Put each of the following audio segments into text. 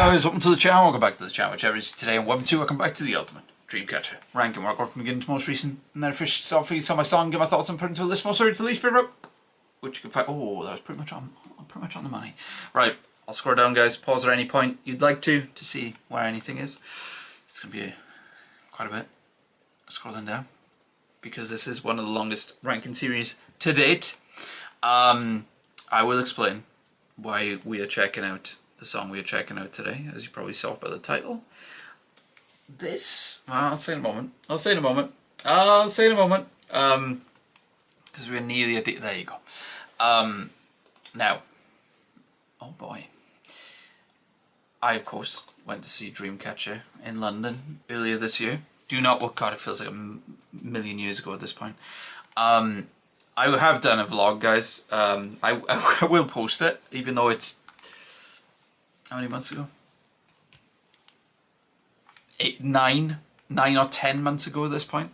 guys, welcome to the channel, welcome back to the channel, whichever it is today, and welcome back to the ultimate Dreamcatcher ranking, where I go from beginning to most recent, and then fish start for you, tell my song, get my thoughts, and put into a list most to least favorite, which you can find. Oh, that was pretty much on the money. Right, I'll scroll down, guys. Pause at any point you'd like to see where anything is. It's gonna be quite a bit scrolling down because this is one of the longest ranking series to date. I will explain why we are checking out the song we are checking out today, as you probably saw by the title. This, well, I'll say in a moment. Because we're nearly at the, there you go. Now, oh boy. I, of course, went to see Dreamcatcher in London earlier this year. Do not, oh God, it feels like a million years ago at this point. I have done a vlog, guys. I will post it, even though it's, how many months ago? 9 or 10 months ago at this point.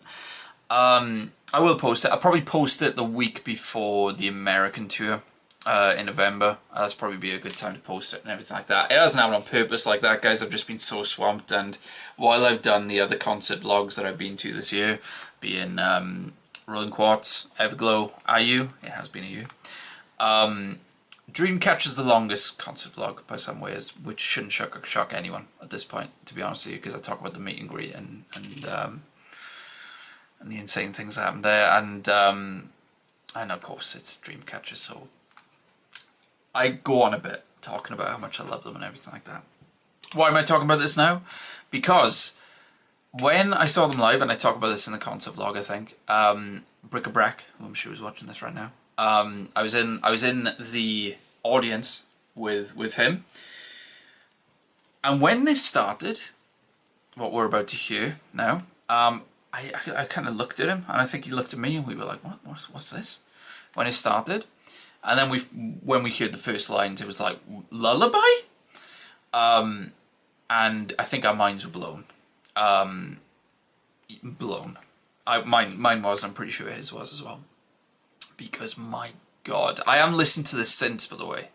I will post it. I'll probably post it the week before the American tour in November. That's probably be a good time to post it and everything like that. It hasn't happened on purpose like that, guys. I've just been so swamped, and while I've done the other concert vlogs that I've been to this year, being Rolling Quartz, Everglow, IU, it has been a year. Dreamcatcher's the longest concert vlog by some ways, which shouldn't shock anyone at this point, to be honest with you, because I talk about the meet and greet and the insane things that happened there, and of course it's Dreamcatcher, so I go on a bit talking about how much I love them and everything like that. Why am I talking about this now? Because when I saw them live, and I talk about this in the concert vlog, I think, Bric-a-Brac, who I'm sure is watching this right now, I was in the audience with him, and when this started, what we're about to hear now, I kind of looked at him, and I think he looked at me, and we were like, what's this? When it started, and then when we heard the first lines, it was like, Lullaby? And I think our minds were blown. Mine was, I'm pretty sure his was as well. Because my God, I am listening to this since, by the way,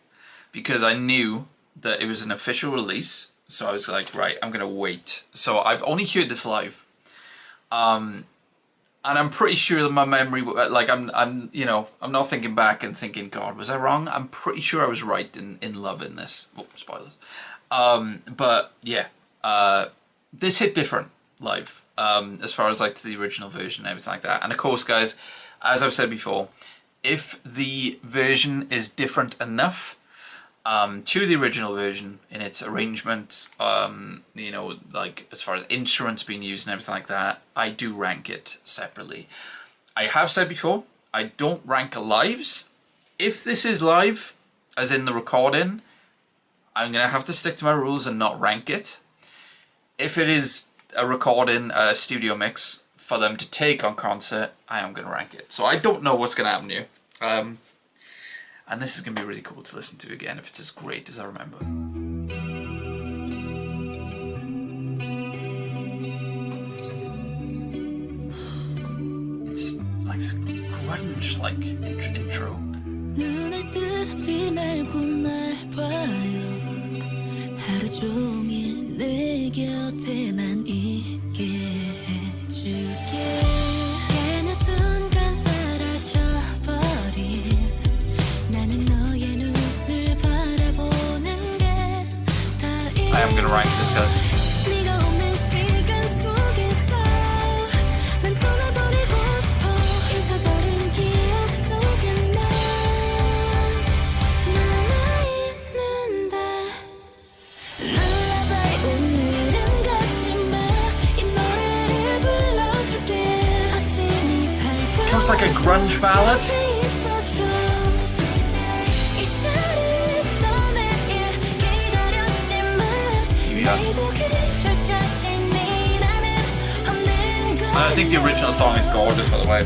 because I knew that it was an official release, so I was like, right, I'm gonna wait. So I've only heard this live, and I'm pretty sure that my memory, like I'm not thinking back and thinking, God, was I wrong? I'm pretty sure I was right in loving this. Oh, spoilers. But yeah, this hit different live, as far as like to the original version and everything like that. And of course, guys, as I've said before, if the version is different enough to the original version in its arrangement, like as far as instruments being used and everything like that, I do rank it separately. I have said before, I don't rank lives. If this is live, as in the recording, I'm going to have to stick to my rules and not rank it. If it is a recording, a studio mix, for them to take on concert, I am going to rank it. So I don't know what's going to happen here. And this is going to be really cool to listen to again if it's as great as I remember. It's like grunge-like intro. 눈을 뜨지 말고 날 봐요. 하루 종일 내 곁에만 있게 해줄게. 어느 순간 사라져버린 나는 너의 눈을 바라보는 게 다 I am gonna rank this, guys. 네가 없는 시간 속에서 난 떠나버리고 싶어. 잊어버린 기억 속에만 남아있는데 Lullaby 오늘은 가지 마. 이 노래를 불러줄게. 아침이 밝고 Comes like a grunge ballad. I think the original song is gorgeous, by the way.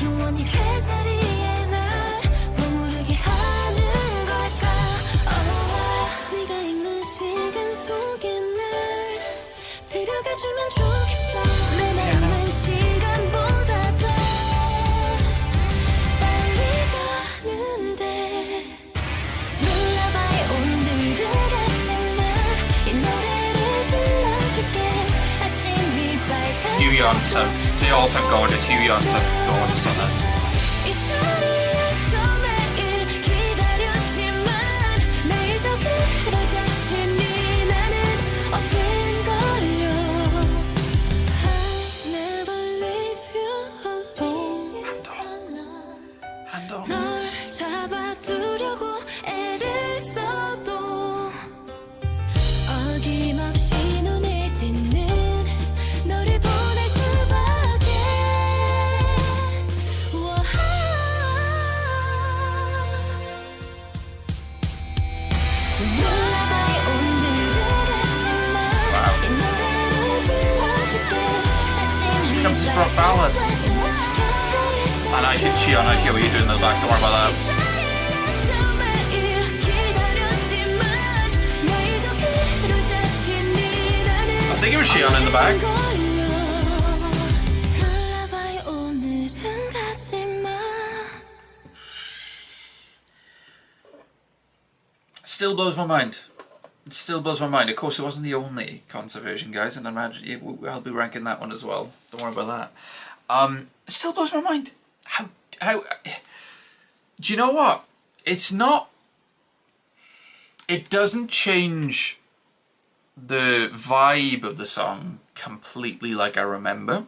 영원히 제자리에 날 sound, they all sound gorgeous. Hugh Yeon sounds gorgeous on this. Comes this rock ballad, and I hear Cheon, I hear what you're doing in the back, don't worry about that. I think it was Cheon in the back. Still blows my mind. It still blows my mind. Of course, it wasn't the only concert version, guys, and I imagine I'll be ranking that one as well. Don't worry about that. It still blows my mind. How? Do you know what? It's not. It doesn't change the vibe of the song completely like I remember.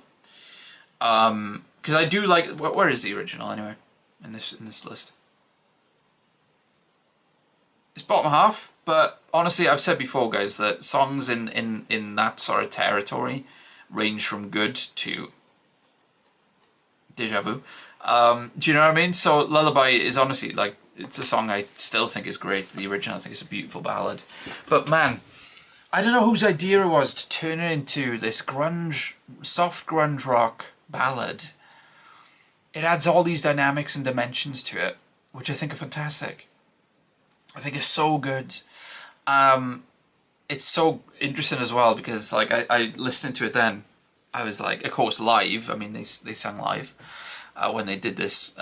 Because I do like. Where is the original anyway? In this list. It's bottom half. But honestly, I've said before, guys, that songs in that sort of territory range from good to deja vu. Do you know what I mean? So Lullaby is honestly, like, it's a song I still think is great. The original, I think, is a beautiful ballad. But man, I don't know whose idea it was to turn it into this grunge, soft grunge rock ballad. It adds all these dynamics and dimensions to it, which I think are fantastic. I think it's so good. It's so interesting as well because, like, I listening to it then, I was like, of course, live. I mean, they sang live when they did this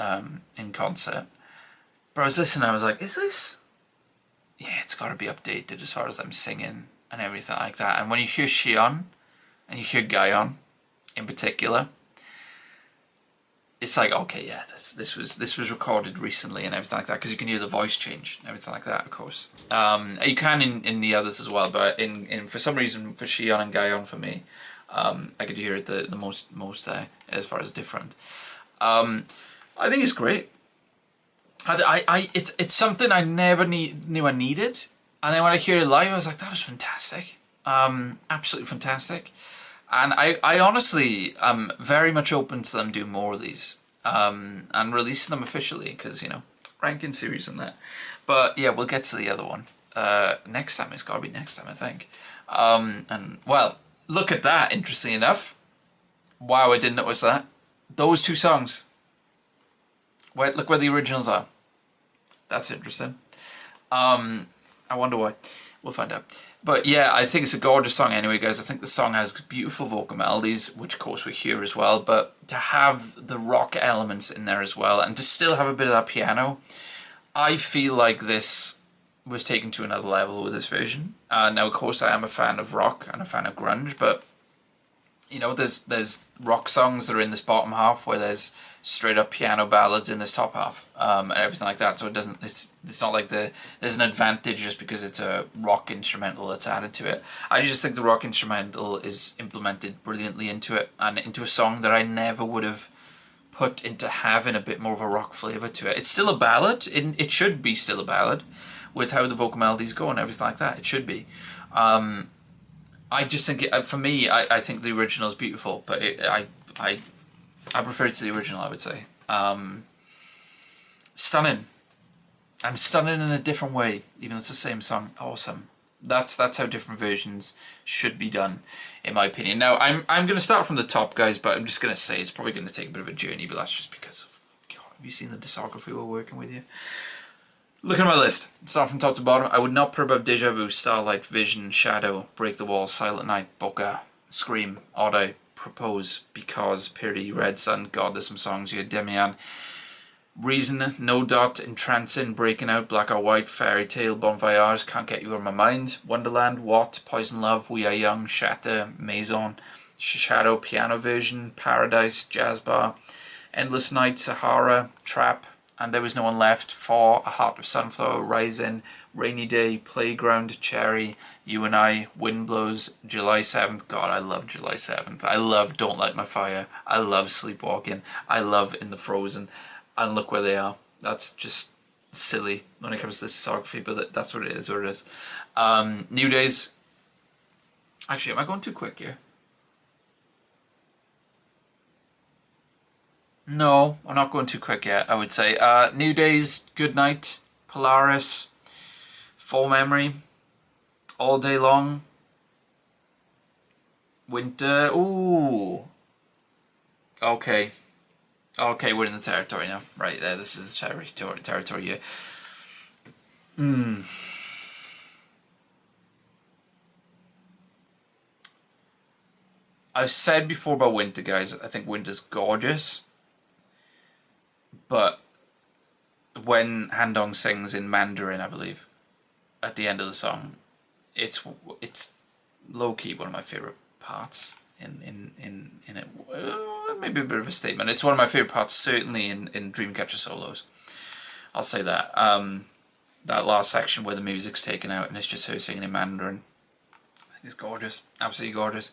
in concert. But I was listening, I was like, is this? Yeah, it's got to be updated as far as them singing and everything like that. And when you hear Cheon and you hear Gayeon in particular, it's like, okay, yeah, this was recorded recently and everything like that, because you can hear the voice change and everything like that, of course. You can in the others as well, but in for some reason for Cheon and Gayeon for me, I could hear it the most as far as different. I think it's great. It's something I never knew I needed, and then when I hear it live, I was like, that was fantastic, absolutely fantastic. And I honestly am very much open to them doing more of these and releasing them officially, because, you know, ranking series and that. But yeah, we'll get to the other one next time. It's got to be next time, I think. And well, look at that, interestingly enough. Wow, I didn't notice that. Those two songs. Look where the originals are. That's interesting. I wonder why. We'll find out. But yeah, I think it's a gorgeous song anyway, guys. I think the song has beautiful vocal melodies, which of course we hear as well, but to have the rock elements in there as well, and to still have a bit of that piano, I feel like this was taken to another level with this version. Now, of course, I am a fan of rock and a fan of grunge, but, you know, there's rock songs that are in this bottom half where there's straight up piano ballads in this top half, and everything like that. So it's not like there's an advantage just because it's a rock instrumental that's added to it. I just think the rock instrumental is implemented brilliantly into it, and into a song that I never would have put into having a bit more of a rock flavour to it. It's still a ballad. It should be still a ballad with how the vocal melodies go and everything like that. It should be. I just think, for me, I think the original is beautiful, but I prefer it to the original, I would say. Stunning. And stunning in a different way, even though it's the same song. Awesome. That's how different versions should be done, in my opinion. Now, I'm going to start from the top, guys, but I'm just going to say it's probably going to take a bit of a journey, but that's just because of... God, have you seen the discography we're working with here? Look at my list. Start from top to bottom. I would not put above Deja Vu, Starlight, Vision, Shadow, Break the Wall, Silent Night, Boca, Scream, Odd Eye, Propose, Because, Purity, Red Sun, God, there's some songs here, Demian, Reason, No Dot, Entrancing, Breaking Out, Black or White, Fairy Tale, Bon Voyage, Can't Get You Out of My Mind, Wonderland, What, Poison Love, We Are Young, Shatter, Maison, Shadow piano version, Paradise, Jazz Bar, Endless Night, Sahara, Trap, And There Was No One Left, For, A Heart of Sunflower, Rising, Rainy Day, Playground, Cherry, You and I, Wind Blows, July 7th. God, I love July 7th. I love Don't Light My Fire. I love Sleepwalking. I love In the Frozen. And look where they are. That's just silly when it comes to this discography, but that's what it is, what it is. New Days. Actually, am I going too quick here? No, I'm not going too quick yet, I would say. New Days, Good Night, Polaris, Full Memory, All Day Long, Winter. Ooh. Okay. Okay, we're in the territory now. Right there, this is the territory here. I've said before about Winter, guys, I think Winter's gorgeous. But when Handong sings in Mandarin, I believe, at the end of the song, it's low-key one of my favourite parts in it. Maybe a bit of a statement. It's one of my favourite parts, certainly in Dreamcatcher solos. I'll say that. That last section where the music's taken out and it's just her singing in Mandarin, I think it's gorgeous. Absolutely gorgeous.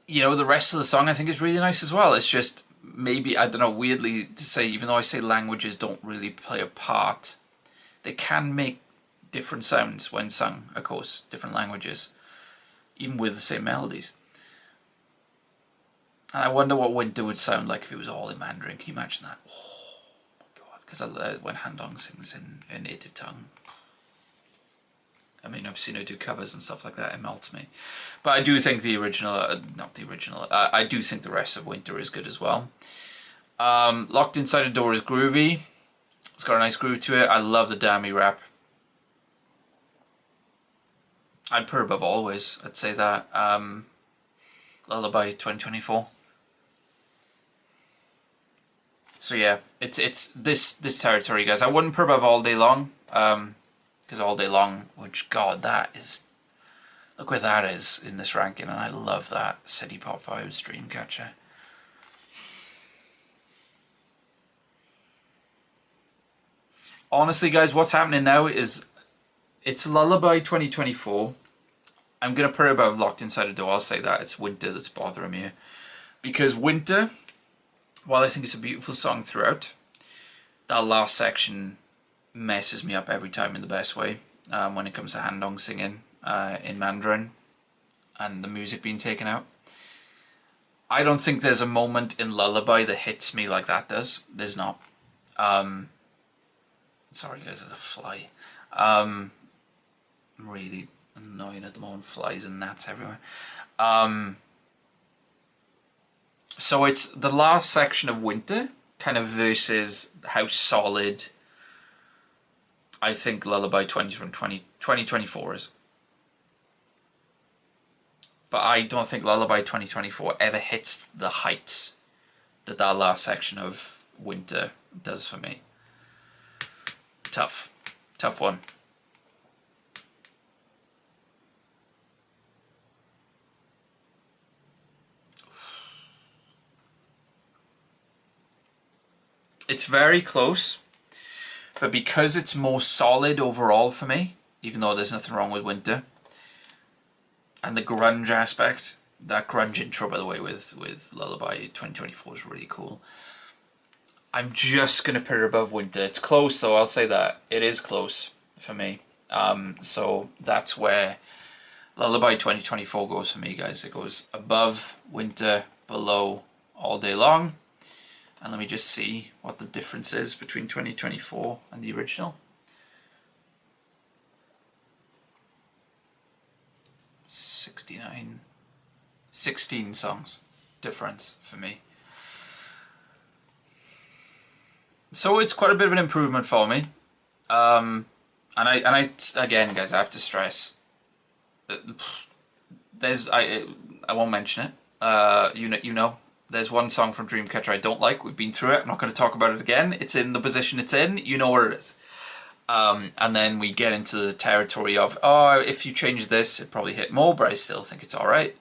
You know, the rest of the song I think is really nice as well. It's just, maybe, I don't know, weirdly to say, even though I say languages don't really play a part, they can make different sounds when sung, of course, different languages, even with the same melodies. And I wonder what Winter would sound like if it was all in Mandarin. Can you imagine that? Oh my god, because when Handong sings in her native tongue, I mean, I've seen her do covers and stuff like that, it melts me. But I do think the original, not the original, I do think the rest of Winter is good as well. Locked Inside a Door is groovy. It's got a nice groove to it. I love the Dami rap. I'd put her above Always, I'd say that. Lullaby 2024. So yeah, it's this territory, guys. I wouldn't put above All Day Long. Because All Day Long, which, god, that is, look where that is in this ranking, and I love that. City Pop Vibes, Dreamcatcher. Honestly, guys, what's happening now is, it's Lullaby 2024. I'm going to put it above Locked Inside a Door, I'll say that. It's Winter that's bothering me. Because Winter, while I think it's a beautiful song throughout, that last section messes me up every time in the best way, when it comes to Handong singing in Mandarin and the music being taken out. I don't think there's a moment in Lullaby that hits me like that does. There's not. Sorry guys, there's a fly. I'm really annoying at the moment, flies and gnats everywhere. So it's the last section of Winter kind of versus how solid I think Lullaby 2024 is. But I don't think Lullaby 2024 ever hits the heights that last section of Winter does for me. Tough one. It's very close. But because it's more solid overall for me, even though there's nothing wrong with Winter, and the grunge aspect, that grunge intro, by the way, with Lullaby 2024 is really cool. I'm just going to put it above Winter. It's close though, I'll say that. It is close for me. So that's where Lullaby 2024 goes for me, guys. It goes above Winter, below All Day Long. And let me just see what the difference is between 2024 and the original. 16 songs difference for me. So it's quite a bit of an improvement for me. And I again, guys, I have to stress, I won't mention it. You know. There's one song from Dreamcatcher I don't like. We've been through it. I'm not going to talk about it again. It's in the position it's in. You know where it is. And then we get into the territory of, oh, if you change this, it probably hit more, but I still think it's alright.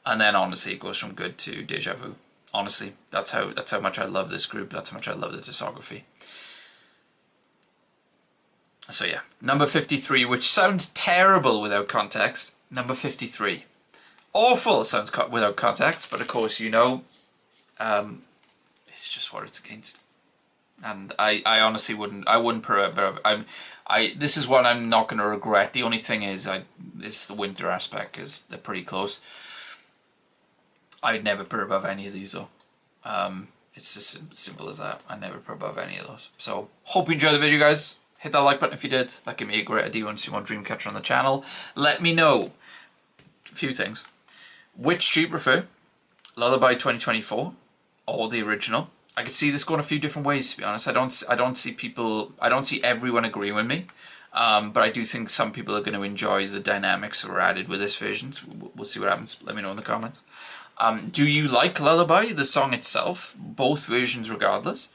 And then honestly, it goes from good to deja vu. Honestly, that's how much I love this group. That's how much I love the discography. So yeah, number 53, which sounds terrible without context. Number 53. Awful sounds without context, but of course, you know, it's just what it's against. And I honestly wouldn't this is one I'm not going to regret. The only thing is, it's the winter aspect, because they're pretty close. I'd never put above any of these though. It's as simple as that. I'd never put above any of those. So, hope you enjoyed the video, guys. Hit that like button if you did. That gave me a great idea when you see more Dreamcatcher on the channel. Let me know a few things. Which do you prefer? Lullaby 2024 or the original? I could see this going a few different ways, to be honest. I don't see everyone agreeing with me. But I do think some people are going to enjoy the dynamics that were added with this version. So we'll see what happens. Let me know in the comments. Do you like Lullaby, the song itself? Both versions regardless.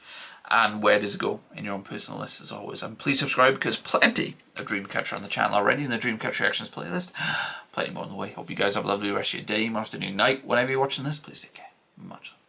And where does it go in your own personal list as always? And please subscribe, because plenty of Dreamcatcher on the channel already in the Dreamcatcher Reactions playlist. Plenty more on the way. Hope you guys have a lovely rest of your day, afternoon, night. Whenever you're watching this, please take care. Much love.